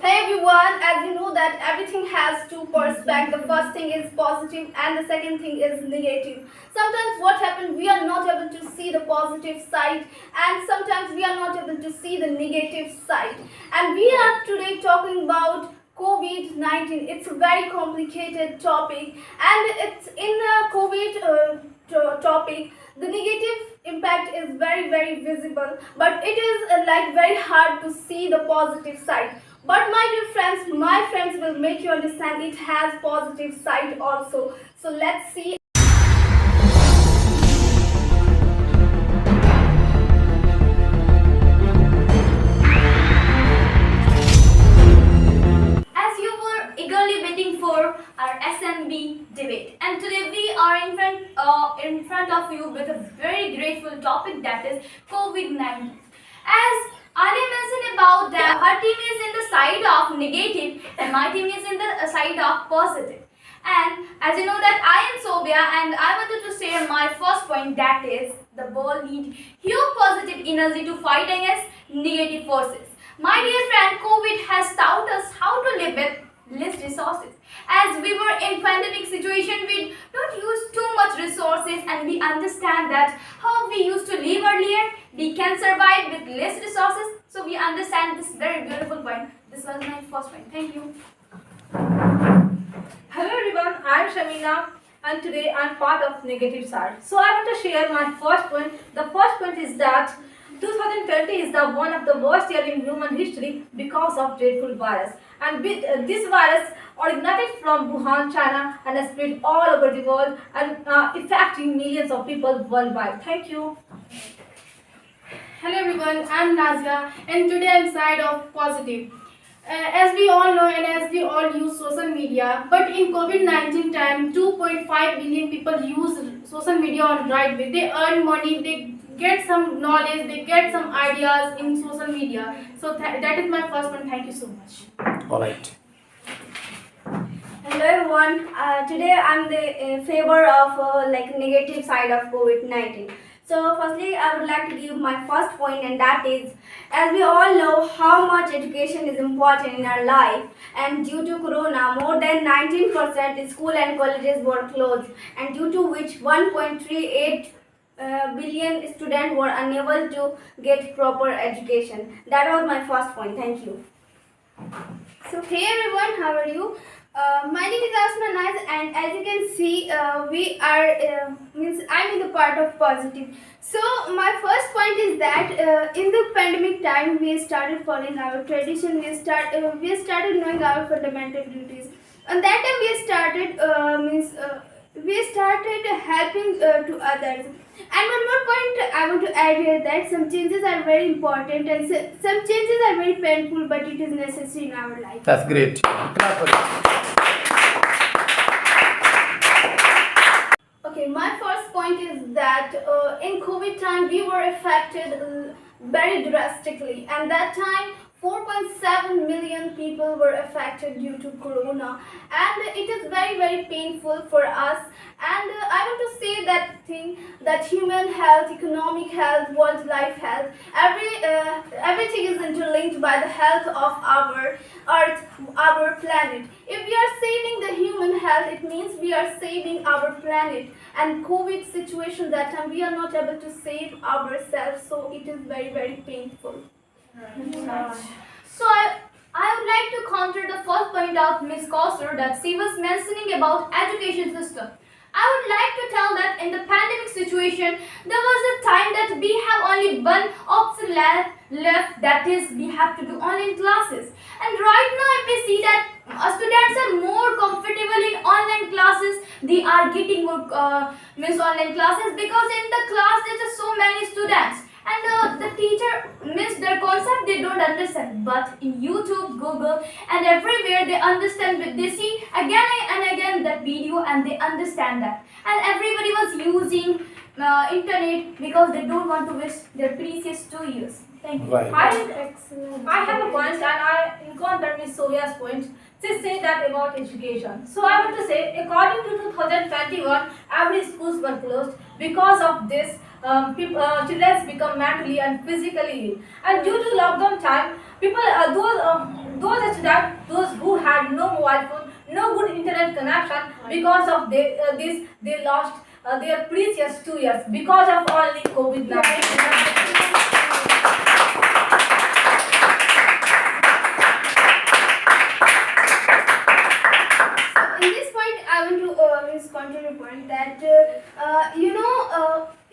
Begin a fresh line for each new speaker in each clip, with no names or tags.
Hey everyone, as you know that everything has two perspectives. The first thing is positive and the second thing is negative. Sometimes what happens, we are not able to see the positive side and sometimes we are not able to see the negative side. And we are today talking about COVID-19. It's a very complicated topic and it's in the COVID topic. The negative impact is very visible, but it is like very hard to see the positive side. But my dear friends, my friends will make you understand it has positive side also. So let's see. As you were eagerly waiting for our SMB debate, and today we are in front of you with a very grateful topic, that is COVID-19. As Ali mentioned about that her team is in the side of negative and my team is in the side of positive. And as you know that I am Sobia and I wanted to share my first point, that is the world needs huge positive energy to fight against negative forces. My dear friend, COVID has taught us how to live with less resources. As we were in pandemic situation, we don't use too much resources and we understand that how we used to live earlier, we can survive with less resources. So we understand this very beautiful point. This was my first point. Thank you.
Hello everyone, I am Shamina and today I am part of negative side. So I want to share my first point. The first point is that 2020 is the one of the worst year in human history because of dreadful virus. And this virus originated from Wuhan, China and spread all over the world and affecting millions of people worldwide. Thank you.
Hello everyone, I'm Nazia and today I'm side of positive. As we all know and as we all use social media, but in COVID-19 time, 2.5 billion people use social media on right way. They earn money, they get some knowledge, they get some ideas in social media. So that is my first one. Thank you so much.
All right.
Hello everyone. Today I'm the favor of like negative side of COVID-19. So firstly, I would like to give my first point, and that is, as we all know how much education is important in our life, and due to Corona, more than 19% school and colleges were closed, and due to which 1.38 billion students were unable to get proper education. That was my first point. Thank you. So hey everyone, how are you? My name is Asma Naz, and as you can see, we are I'm in the part of positive. So my first point is that in the pandemic time we started following our tradition. We started knowing our fundamental duties, and that time we started helping to others. And one more point I want to add here, that some changes are very important and some changes are very painful, but it is necessary in our life.
That's great. Clap for it.
Okay, my first point is that in COVID time we were affected very drastically, and that time 4.7 million people were affected due to Corona, and it is very painful for us. And I want to say that human health, economic health, world life health, everything is interlinked by the health of our earth, our planet. If we are saving the human health, it means we are saving our planet. And COVID situation, that time we are not able to save ourselves, so it is very painful.
So I would like to counter the first point of Ms. Koster that she was mentioning about education system. I would like to tell that in the pandemic situation, there was a time that we have only one option left, that is we have to do online classes. And right now if we see that students are more comfortable in online classes, they are getting more online classes, because in the class there are so many students. And the teacher missed their concept, they don't understand. But in YouTube, Google and everywhere they understand, they see again and again that video and they understand that. And everybody was using internet because they don't want to waste their precious 2 years. Thank you.
Right.
I have a point and I encountered Miss Sovia's point. She said that about education. So I want to say, according to 2021, every schools were closed. Because of this, children become mentally and physically ill. And due to lockdown time, people those students mobile phone, no good internet connection. Because of this, they lost their precious 2 years because of only COVID-19.
In this point, I want to counter your point that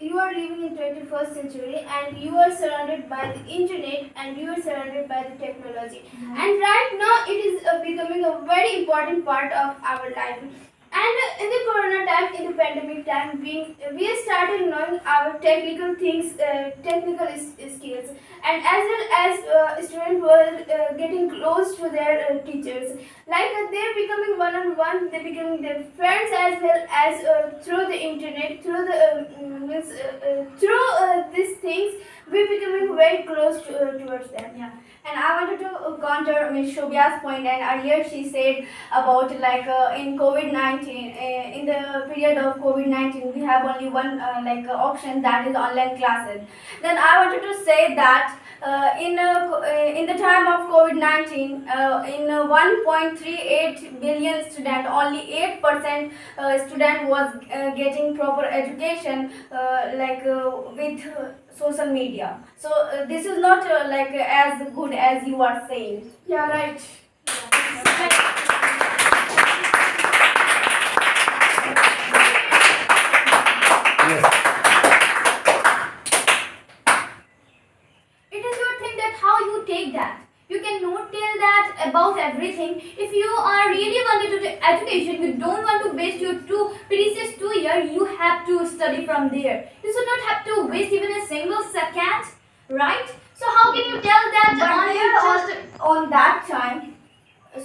you are living in 21st century and you are surrounded by the internet and you are surrounded by the technology. And right now, it is becoming a very important part of our life. And in the corona time, in the pandemic time, we started knowing our technical things, skills, and as well as students were getting close to their teachers. Like they're becoming one-on-one, they're becoming their friends as well as through the internet, through the these things, we're becoming very close towards them.
Yeah.
And I wanted to counter Ms. Shobya's point, and earlier she said about like in COVID-19, in the period of COVID-19, we have only one option, that is online classes. Then I wanted to say that in the time of COVID-19, in 1.38 billion student, only 8% student was getting proper education with social media. So this is not as good as you are saying.
Yeah, right.
Yes.
It is your thing that how you take that. You cannot tell that about everything. If you are really wanted to take education, you don't want to waste your precious 2 years, you have to study from there. You should not have to waste even a single second, right? So how can you tell that
But
only
there
just
on that time,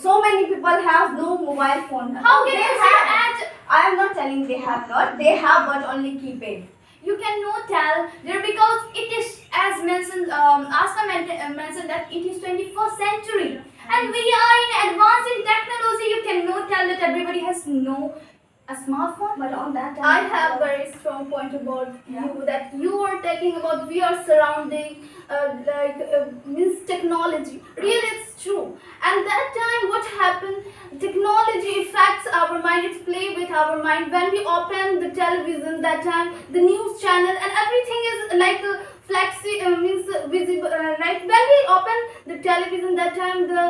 so many people have no mobile phone.
how can
They
you
have?
say at
I am not telling they have not. They have, but only keypad.
you cannot tell there because it is as mentioned mentioned that it is 21st century and we are in advanced in technology. You cannot tell that everybody has no a smartphone.
But on that time,
I have very strong point about you that you are talking about we are surrounding means technology. Really, it's true. And that time, what happened? Technology affects our mind. It's play with our mind. When we open the television, that time the news channel and everything is like flexi means visible. Like when we open the television, that time the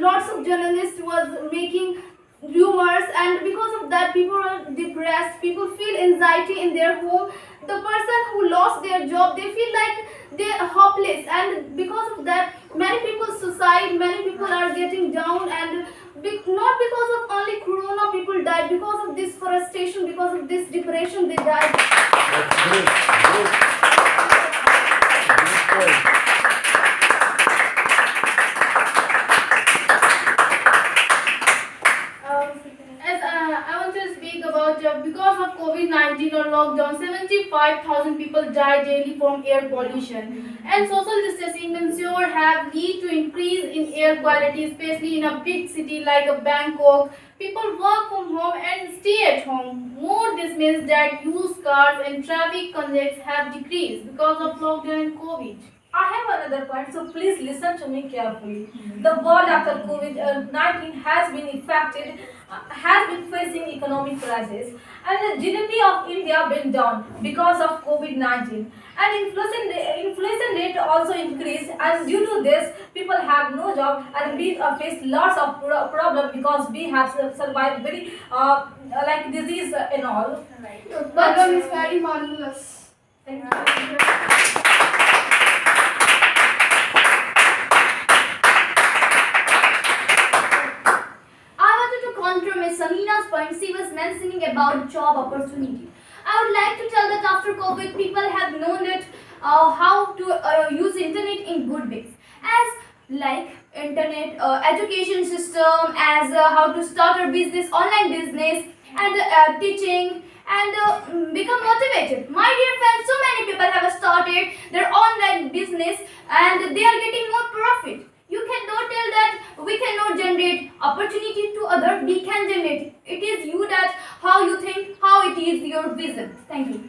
lots of journalists was making rumors, and because of that people are depressed, people feel anxiety in their home. The person who lost their job, they feel like they are hopeless, and because of that many people suicide, many people are getting down, and not because of only corona people died, because of this frustration, because of this depression they died.
That's great. Good. Good point.
I want to speak about because of COVID-19 or lockdown, 75,000 people die daily from air pollution. And social distancing ensure have lead to increase in air quality, especially in a big city like Bangkok. People work from home and stay at home. More this means that used cars and traffic congestion have decreased because of lockdown and COVID.
I have another point, so please listen to me carefully. The world after COVID-19 has been affected, has been facing economic crisis, and the GDP of India went down because of COVID-19. And inflation rate also increased, and due to this, people have no job, and we face lots of problem because we have survived very disease and all.
The problem is very marvelous.
Thank you.
Contra Ms. Samina's point, she was mentioning about job opportunity. I would like to tell that after COVID, people have known that how to use internet in good ways, as like internet education system, as how to start a business, online business, and teaching, and become motivated. My dear friends, so many people have started their online business and they are getting more profit. You cannot tell that we cannot generate opportunity to others. We can generate. It is you that how you think, how it is your vision. Thank you.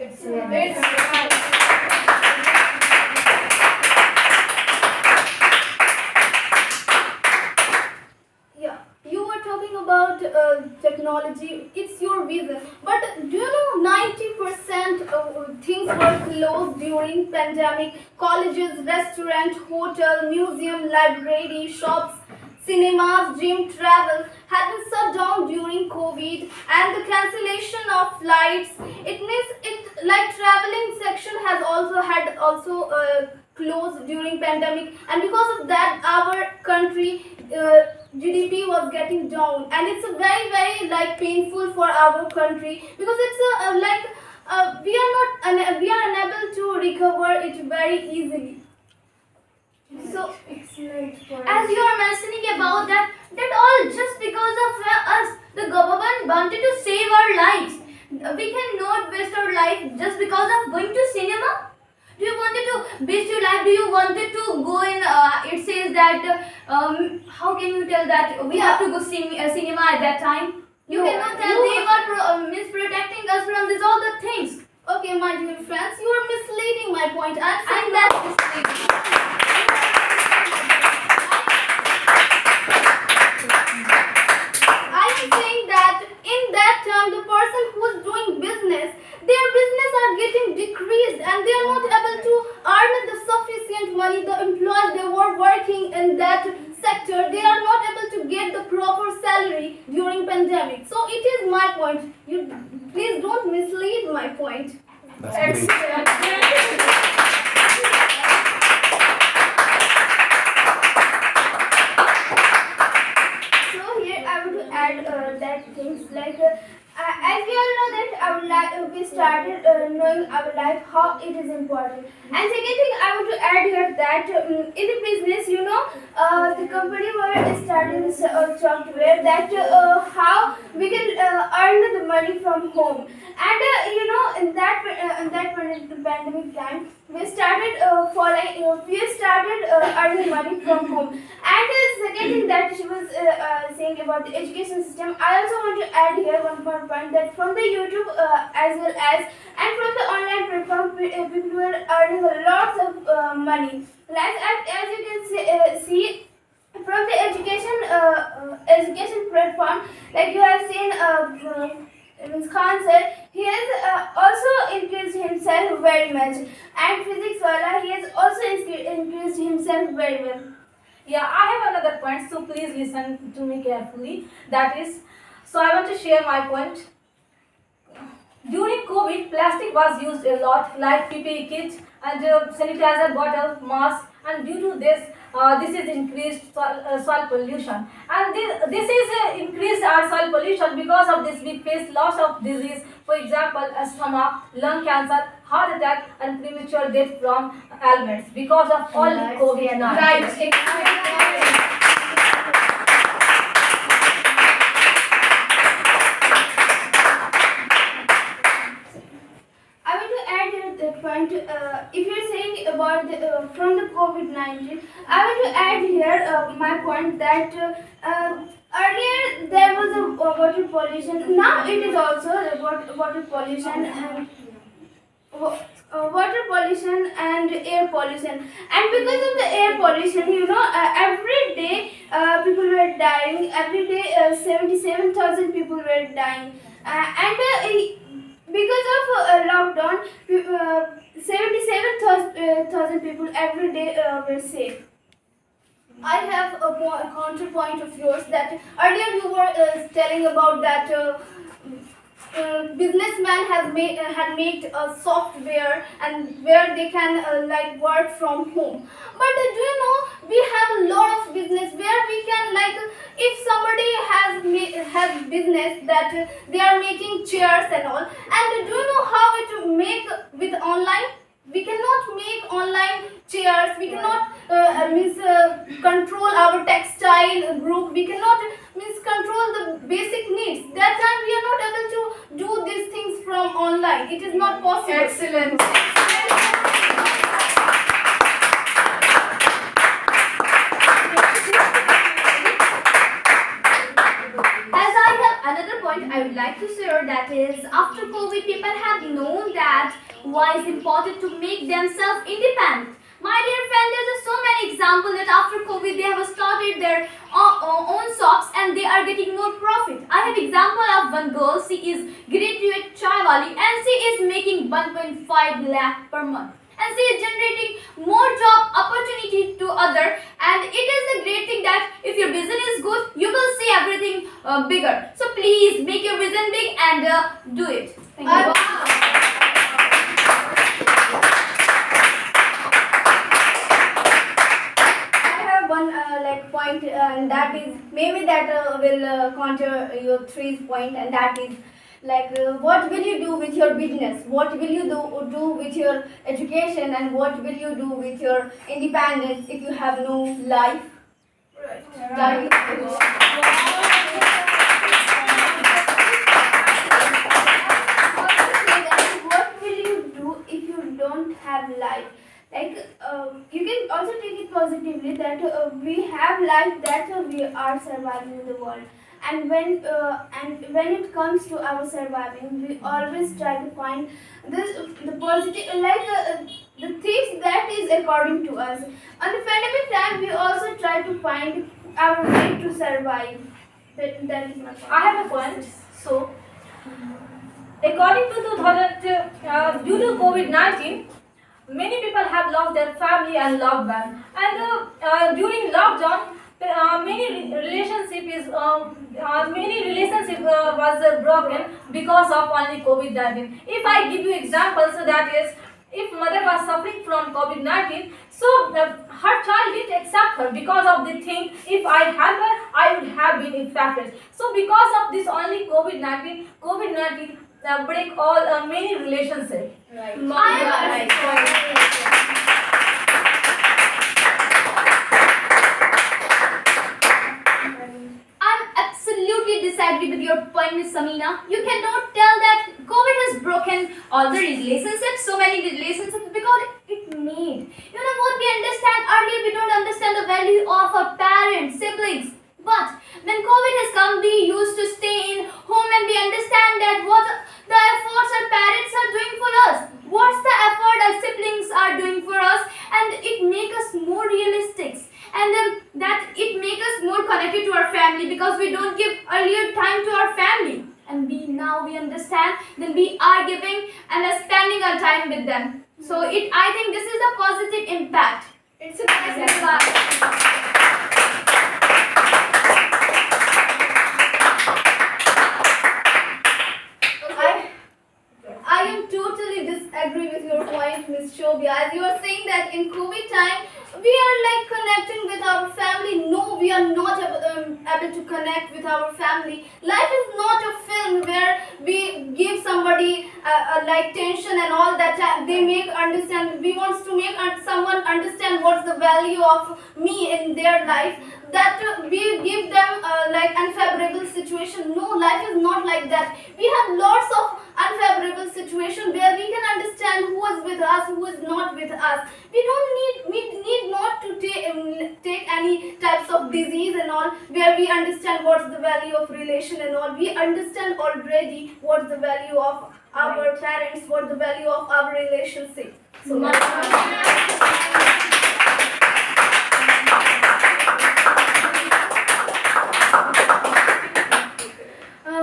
Yeah, you were technology, it's your vision. But do you know 90% of things were closed during pandemic? Colleges, restaurant, hotel, museum, library, shops, cinemas, gym, travel had been shut down during COVID, and the cancellation of flights. It means it like traveling section has also closed during pandemic, and because of that, our country GDP was getting down, and it's a very like painful for our country because it's we are unable to recover it very easily. So excellent point.
As you are mentioning about that all just because of us, the government wanted to save our lives. We cannot waste our life just because of going to cinema. Do you wanted to waste your life? Do you wanted to go in? It says that how can you tell that we have to go cinema at that time? You
No,
cannot tell.
you-
They were misprotecting us from this all the things.
Okay, my dear friends, you are misleading my point. I'm saying
And
that
that's misleading.
I am saying that in that time, the person who is doing business, their business are getting decreased, and they are not able to earn the sufficient money. The employees they were working in that sector, they are not able to get the proper salary during pandemic. So it is my point. You please don't mislead my point.
That's great.
So here I would add that things like as we all know that our life we started knowing our life how it is important. And second thing I want to add here that in the business the company were starting this software that how we can earn the money from home. And in that pandemic time we started earning money from home. And the second thing that she was saying about the education system, I also want to add here one more point that from the YouTube as well as and from the online platform, people were earning lots of money. As you can see from the education platform, like you have seen Ms. Khan said, he has also increased himself very much, and physics wala he has also increased himself very well.
Yeah, I have another point, so please listen to me carefully. That is, so I want to share my point. During COVID, plastic was used a lot, like PPE kits and sanitizer bottle, mask, and due to this, this is increased soil pollution. And this is increased our soil pollution. Because of this, we face lots of disease. For example, asthma, lung cancer, heart attack, and premature death from ailments because of all COVID-19.
Right. I want to add here the point. If you're saying about from the COVID-19, I want to add here my point that earlier there was a water pollution. Now it is also the water pollution and water pollution and air pollution. And because of the air pollution, every day people were dying. Every day 77,000 people were dying. Because of lockdown, 77,000 people every day were safe. I have a counterpoint of yours that earlier you were telling about that businessman had made a software and where they can work from home. But do you know we have a lot of business where we can if somebody has business that they are making chairs and all, and do you know how to make with online? We cannot make online chairs. We cannot control our textile group. We cannot control the basic needs. That time we are not able to do these things from online. It is not possible.
Excellent.
As I have another point I would like to share, that is after COVID people have known that why it's important to make themselves independent. My dear friend, there's so many examples that after COVID they have started their own shops and they are are getting more profit. I have example of one girl. She is graduate chaiwali and she is making 1.5 lakh per month. And she is generating more job opportunity to other, and it is a great thing that if your vision is good, you will see everything bigger. So please make your vision big and do it. Thank you.
I have one point, and that is maybe that will counter your three point, and that is what will you do with your business? What will you do with your education? And what will you do with your independence if you have no life? That what will you do if you don't have life? You can also take it positively that we have life, that we are surviving in the world. And when it comes to our surviving, we always try to find the positive, the things that is according to us. On the pandemic time, we also try to find our way to survive. That is my point.
I have a point. So, according to 2000, due to COVID-19, many people have lost their family and loved ones. And during lockdown, many relationship was broken because of only COVID-19. If I give you example, so that is, if mother was suffering from COVID-19, so her child didn't accept her because of the thing, if I had her, I would have been infected. So because of this only COVID-19 break all many relationships.
Right.
I'm absolutely disagree with your point, Miss Samina. You cannot tell that COVID has broken all the relationships, so many relationships, because it made. You know what we understand earlier, we don't understand the value of our parents, siblings. But when COVID has come, we used to stay in home and we understand that what the efforts our parents are doing for us, what's the effort our siblings are doing for us, and it makes us more realistic, and that it makes us more connected to our family, because we don't give earlier time to our family, and now we understand, then we are giving and are spending our time with them. So I think this is a positive impact.
It's a nice impact. I am totally disagree with your point, Ms. Shobya. As you are saying that in COVID time, we are connecting with our family. No, we are not able to connect with our family. Life is not a film where we give somebody tension and all that. They make understand. We want to make someone understand what's the value of me in their life. That we give them unfavorable situation. No, life is not like that. We have lots of unfavorable situation where we can understand who is with us, who is not with us. We need not to take any types of disease and all, where we understand what's the value of relation and all. We understand already what's the value of our parents, what's the value of our relationship. So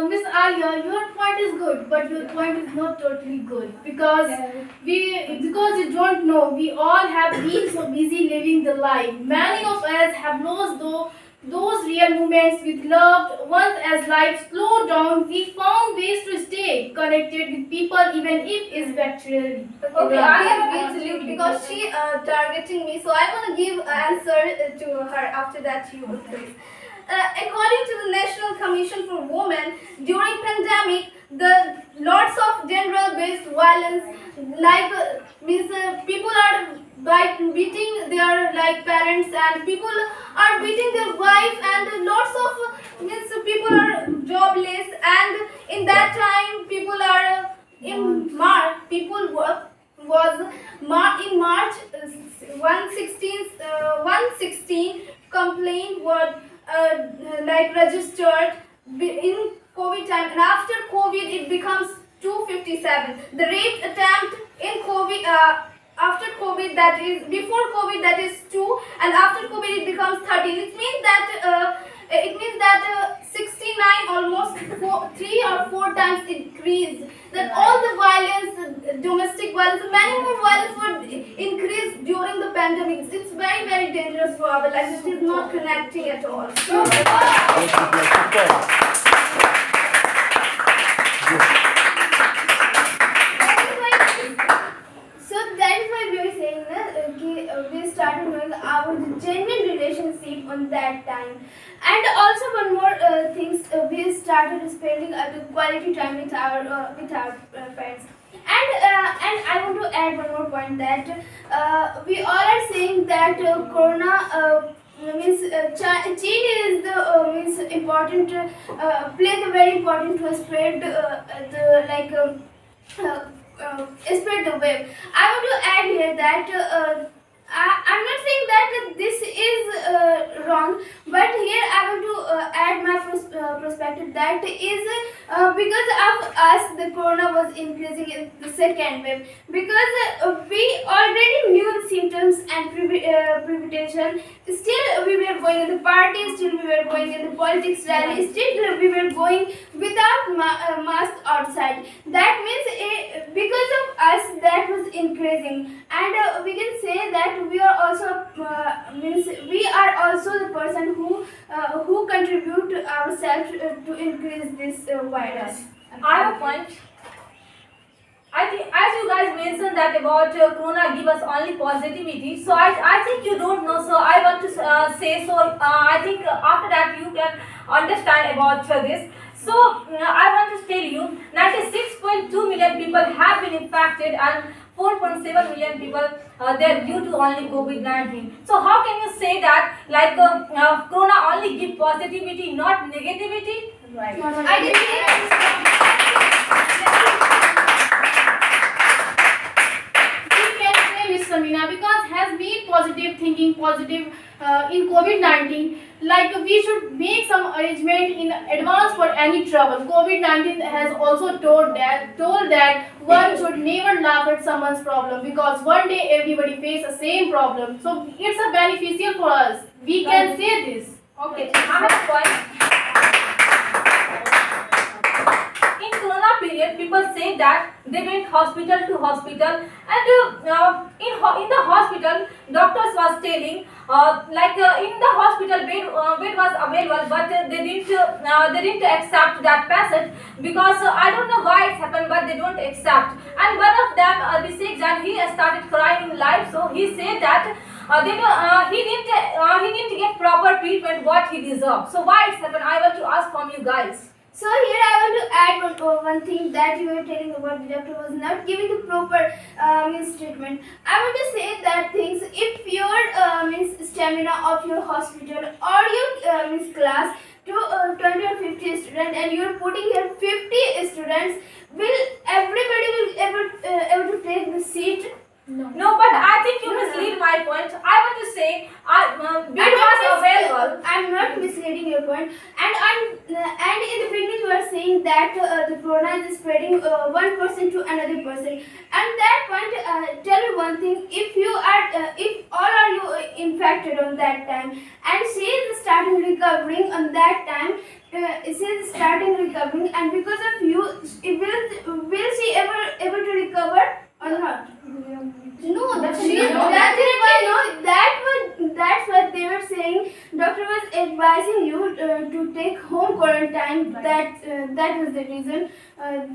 Miss Alia, your point is good, but your point is not totally good, because you don't know, we all have been so busy living the life. Many of us have lost those real moments with loved ones. As life slowed down, we found ways to stay connected with people, even if it's virtually.
okay, I have been because she targeting me, so I want to give answer to her. After that, you will please. According to the National Commission for Women, during pandemic, the lots of gender-based violence, people are beating their parents, and people are beating their wife, and lots of people are jobless, and in that time, people are in March. People in March 116 complaint were registered in COVID time, and after COVID it becomes 257. The rate attempt in COVID after COVID, that is before COVID, that is 2, and after COVID it becomes 13. It means that 6
times increased. That all the violence, domestic violence, many more violence would increase during the pandemic. It's very, very dangerous for our life. It is not connecting at all. So that is why we are saying that we started knowing our genuine relationship on that time, and also one more things we started spending the quality time with our friends. And I want to add one more point that we all are saying that Corona. Means change is the means important plays a very important to spread the like spread the wave. I want to add here that I'm not saying that this is wrong, but here I want to add my perspective that is because of us the corona was increasing in the second wave, because we already knew the symptoms and prevention. Still we were going in the party, still we were going in the politics rally, still we were going without mask outside. That means because of us that was increasing, and we can say that we are also means we are also the person who contribute ourselves to increase this virus.
I have a point. I think, as you guys mentioned that about Corona give us only positivity. So I think you don't know. So I want to say so. I think after that you can understand about this. So I want to tell you, 96.2 million people have been infected and 4.7 million people they're due to only COVID-19. So how can you say that like Corona only give positivity, not negativity?
Right.
I didn't
Miss Samina, because has been positive thinking, positive in COVID-19. Like we should make some arrangement in advance for any trouble. COVID-19 has also told that one should never laugh at someone's problem, because one day everybody face the same problem. So it's a beneficial for us. We can say this.
Okay, I have a point. In Corona period, people say that they went hospital to hospital, and in the hospital, doctors was telling in the hospital bed was available, but they didn't accept that patient because I don't know why it happened, but they don't accept. And one of them, Abhishek Jan, he started crying in live, so he said that he didn't get proper treatment what he deserved. So why it happened? I want to ask from you guys.
So here I want to add one thing that you were telling about the doctor was not giving the proper means treatment. I want to say that things, if your means stamina of your hospital or your means class to 20 or 50 students, and you are putting here 50 students, will everybody will able to take the seat?
No, but I think you mislead my point. I want to say bed was available.
I'm not misleading your point. And in the beginning you are saying that the corona is spreading one person to another person. And that point, tell me one thing: if you are, if all are you infected on that time, and she is starting recovering on that time. She is starting recovering, and because of you, will she ever able to recover or not? No, that's what they were saying. Doctor was advising you to take home quarantine. That was the reason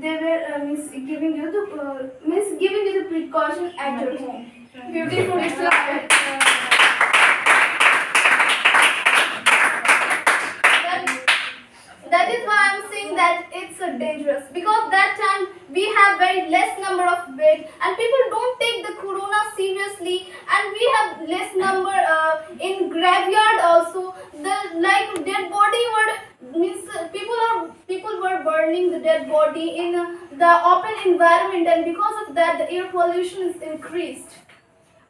they were giving you the precaution at your home. Beautiful. That is why I'm saying that it's dangerous, because that time we have very less number of beds and people don't take the corona seriously, and we have less number in graveyard also. The like dead body were means people were burning the dead body in the open environment, and because of that the air pollution is increased.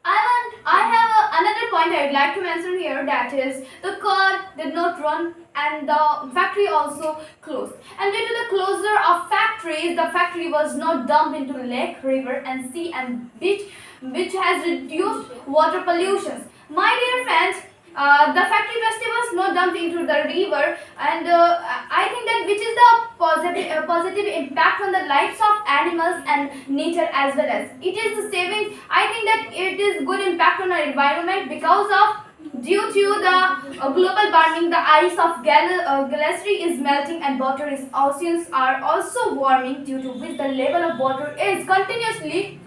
I have another point I would like to mention here, that is the car did not run and the factory also closed. And due to the closure of factories, the factory was not dumped into lake, river and sea and beach, which has reduced water pollution. My dear friends, The factory waste was not dumped into the river, and I think that which is the positive impact on the lives of animals and nature as well as it is the saving. I think that it is good impact on our environment because of due to the global warming, the ice of glacier is melting and water is oceans are also warming, due to which the level of water is continuously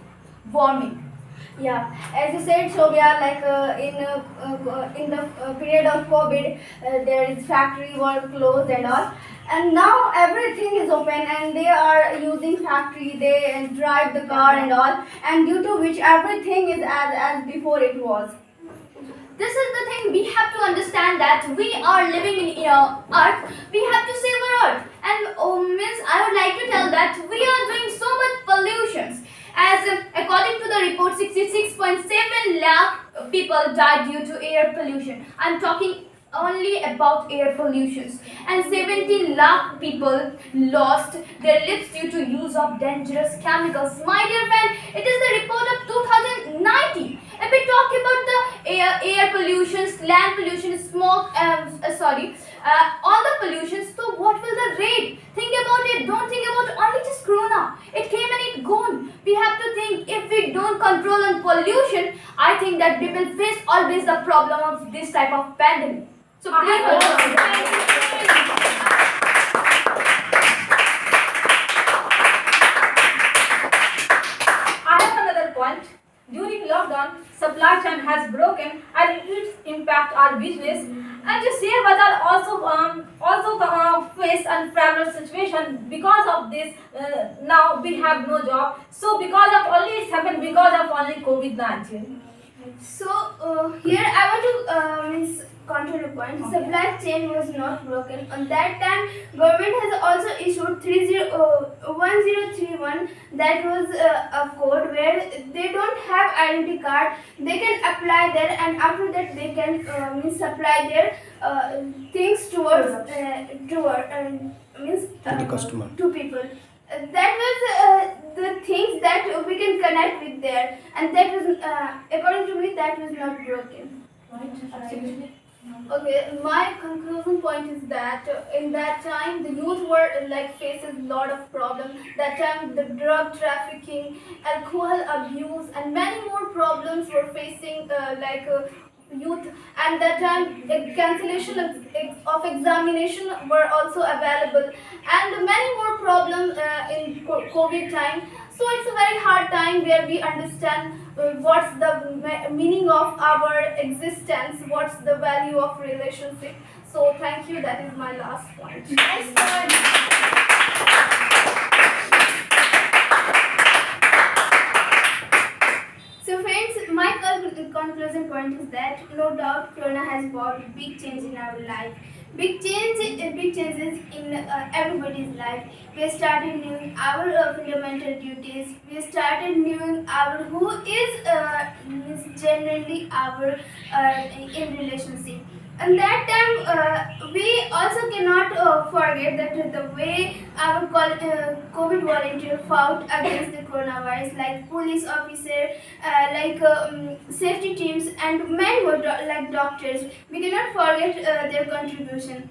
warming.
Yeah, as you said, so we are like in the period of COVID, there is factory were closed and all, and now everything is open and they are using factory. They drive the car and all, and due to which everything is as before it was.
This is the thing we have to understand, that we are living in earth. We have to save our earth, and means I would like to tell that we are doing so much pollutions. As according to the report, 66.7 lakh people died due to air pollution. I'm talking only about air pollutions, and 70 lakh people lost their lives due to use of dangerous chemicals. My dear friend, it is the report of 2019. If we talk about the air pollutions, land pollution, smoke, all the pollutions, so what will the rate? Think about it. Don't think about only just corona. It came and it gone. We have to think, if we don't control on pollution, I think that we will face always the problem of this type of pandemic. So please,
I have another point. During lockdown, supply chain has broken and its impact our business. And the share bazaar also face unfavorable situation because of this. Now we have no job. So because of only it's happened because of only COVID-19.
So here I want to means counter the point. Supply chain was not broken. On that time, government has also issued 1031. That was a code where they don't have identity card. They can apply there, and after that they can means supply their things towards
To the customer.
to people. That was the things that we can connect with there, and that was according to me that was not broken.
Absolutely.
Okay, my conclusion point is that in that time the youth were like faces a lot of problems. That time the drug trafficking, alcohol abuse, and many more problems were facing youth. And that time cancellation of examination were also available, and many more problems in COVID time. So it's a very hard time where we understand what's the meaning of our existence, what's the value of relationship. So thank you. That is my last point. So friends, my conclusion point is that no doubt Corona has brought big change in our life. Big changes in everybody's life. We started knowing our fundamental duties. We started knowing our who is generally our in relationship. And that time we also cannot forget that the way our COVID volunteer fought against the coronavirus, like police officer, safety teams, and many more like doctors. We cannot forget their contribution.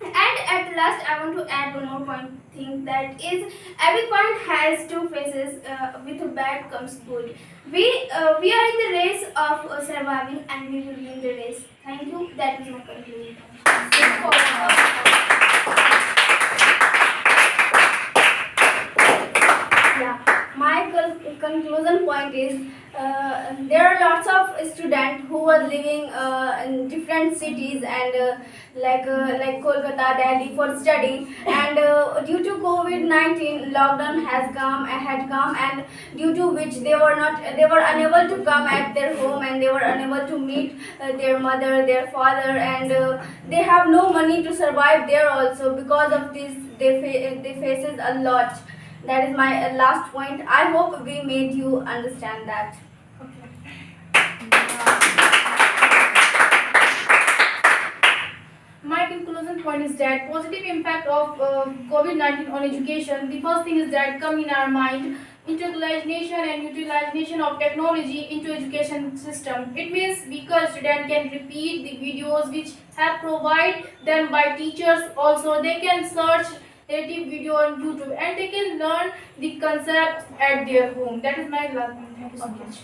And at last, I want to add one more point thing, that is every coin has two faces. With a bad comes good. We are in the race of surviving, and we will win the race. Thank you. That is my conclusion. Yeah, my conclusion point is there are lots of students who are living in different cities and like Kolkata, Delhi for study, and due to COVID-19 lockdown had come, and due to which they were unable to come at their home, and they were unable to meet their mother, their father, and they have no money to survive there also. Because of this, they faces a lot. That is my last point. I hope we made you understand that.
My conclusion point is that positive impact of COVID-19 on education. The first thing is that come in our mind, integration and utilization of technology into education system. It means weaker student can repeat the videos which have provided them by teachers. Also, they can search relative video on YouTube and they can learn the concepts at their home. That is my last point. Thank you so much.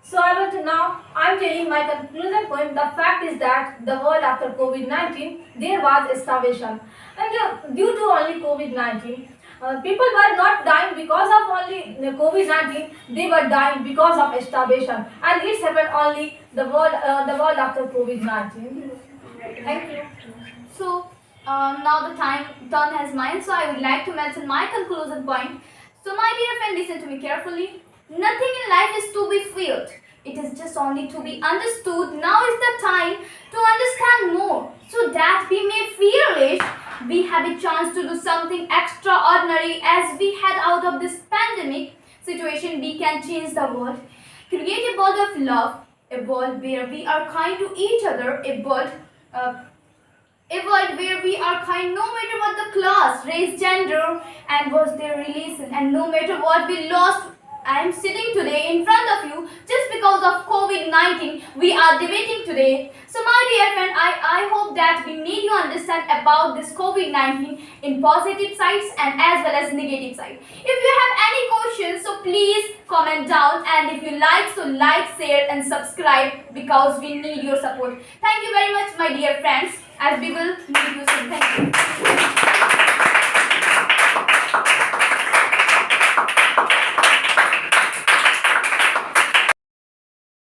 So I'm telling my conclusion point. The fact is that the world after COVID-19, there was starvation. And due to only COVID-19, people were not dying because of only the COVID-19, they were dying because of starvation. And it's happened only the world after COVID-19. Thank you.
So now the turn has mine. So I would like to mention my conclusion point. So my dear friend, listen to me carefully. Nothing in life is to be feared. It is just only to be understood. Now is the time to understand more, so that we may fearless. We have a chance to do something extraordinary as we head out of this pandemic situation. We can change the world, create a world of love, a world where we are kind to each other, a world where we are kind no matter what the class, race, gender, and was their religion, and no matter what we lost. I am sitting today in front of you just because of COVID-19 we are debating today. So my dear friend, I hope that we made you understand about this COVID-19 in positive sides and as well as negative side. If you have any questions, so please comment down, and if you like, so like, share and subscribe because we need your support. Thank you very much my dear friends, as we will